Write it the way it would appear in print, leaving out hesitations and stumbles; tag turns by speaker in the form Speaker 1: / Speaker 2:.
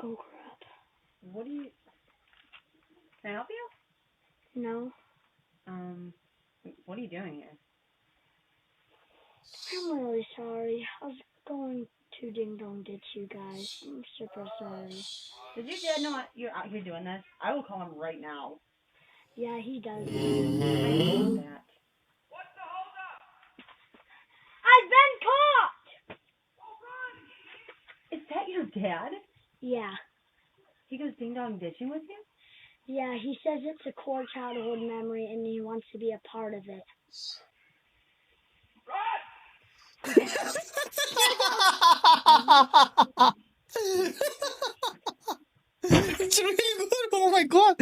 Speaker 1: Oh crap.
Speaker 2: What do you... Can I help you?
Speaker 1: No.
Speaker 2: What are you doing here?
Speaker 1: I'm really sorry. I was going to Ding Dong ditch you guys. I'm super sorry.
Speaker 2: Did your dad know you're out here doing this? I will call him right now.
Speaker 1: Yeah, he does.
Speaker 2: I hate that.
Speaker 1: I've been caught!
Speaker 2: Is that your dad?
Speaker 1: Yeah.
Speaker 2: He goes ding dong ditching with you?
Speaker 1: Yeah, he says it's a core childhood memory and he wants to be a part of it.
Speaker 3: It's really good. Oh my god.